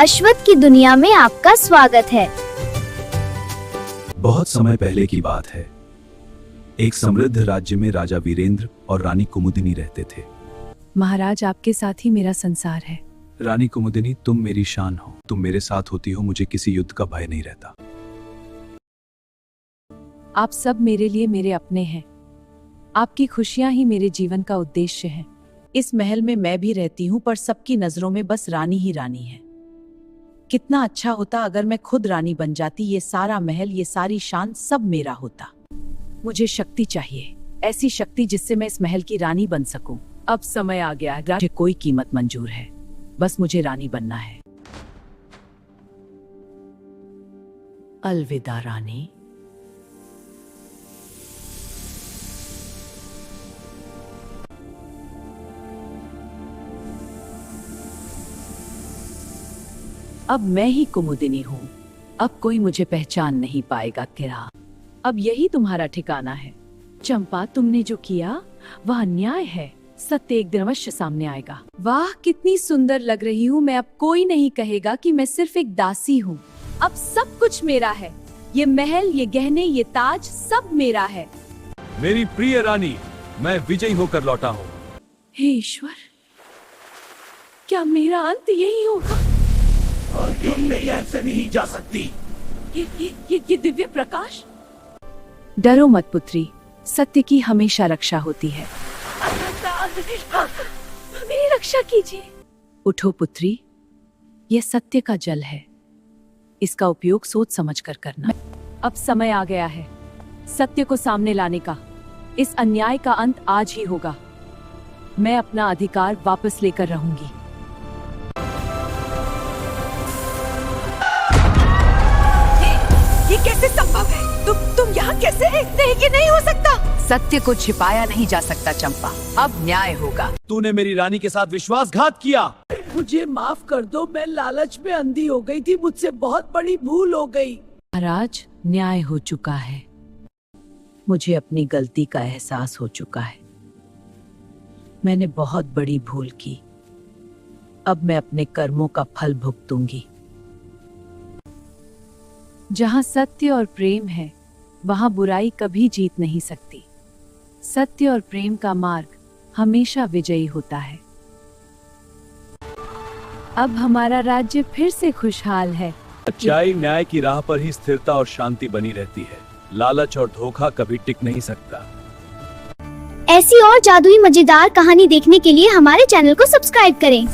अश्वत्थ की दुनिया में आपका स्वागत है। बहुत समय पहले की बात है। एक समृद्ध राज्य में राजा वीरेंद्र और रानी कुमुदिनी रहते थे। महाराज, आपके साथ ही मेरा संसार है। रानी कुमुदिनी, तुम मेरी शान हो। तुम मेरे साथ होती हो, मुझे किसी युद्ध का भय नहीं रहता। आप सब मेरे लिए मेरे अपने हैं। आपकी खुशियां ही मेरे जीवन का उद्देश्य है। इस महल में मैं भी रहती हूँ, पर सबकी नजरों में बस रानी ही रानी है। कितना अच्छा होता अगर मैं खुद रानी बन जाती। ये सारा महल, ये सारी शान सब मेरा होता। मुझे शक्ति चाहिए, ऐसी शक्ति जिससे मैं इस महल की रानी बन सकूं। अब समय आ गया है। मुझे कोई कीमत मंजूर है, बस मुझे रानी बनना है। अलविदा रानी। अब मैं ही कुमुदिनी हूँ। अब कोई मुझे पहचान नहीं पाएगा। किरा, अब यही तुम्हारा ठिकाना है। चंपा, तुमने जो किया वह अन्याय है। सत्य एक दिन अवश्य सामने आएगा। वाह, कितनी सुंदर लग रही हूँ मैं। अब कोई नहीं कहेगा कि मैं सिर्फ एक दासी हूँ। अब सब कुछ मेरा है। ये महल, ये गहने, ये ताज, सब मेरा है। मेरी प्रिय रानी, मैं विजयी होकर लौटा हूँ। हे ईश्वर, क्या मेरा अंत यही होगा? और तुम मेरी ऐसे नहीं जा सकती। ये दिव्य प्रकाश। डरो मत पुत्री, सत्य की हमेशा रक्षा होती है। मेरी रक्षा कीजिए। उठो पुत्री, यह सत्य का जल है। इसका उपयोग सोच समझकर करना। अब समय आ गया है सत्य को सामने लाने का। इस अन्याय का अंत आज ही होगा। मैं अपना अधिकार वापस लेकर रहूंगी। ये कैसे संभव है? तुम यहाँ कैसे है? नहीं, ये नहीं हो सकता। सत्य को छिपाया नहीं जा सकता चंपा। अब न्याय होगा। तूने मेरी रानी के साथ विश्वासघात किया। मुझे माफ कर दो, मैं लालच में अंधी हो गई थी। मुझसे बहुत बड़ी भूल हो गई। महाराज, न्याय हो चुका है। मुझे अपनी गलती का एहसास हो चुका है। मैंने बहुत बड़ी भूल की। अब मैं अपने कर्मों का फल भुगतूंगी। जहाँ सत्य और प्रेम है, वहाँ बुराई कभी जीत नहीं सकती। सत्य और प्रेम का मार्ग हमेशा विजयी होता है। अब हमारा राज्य फिर से खुशहाल है। सच्चाई, न्याय की राह पर ही स्थिरता और शांति बनी रहती है। लालच और धोखा कभी टिक नहीं सकता। ऐसी और जादुई मजेदार कहानी देखने के लिए हमारे चैनल को सब्सक्राइब करें।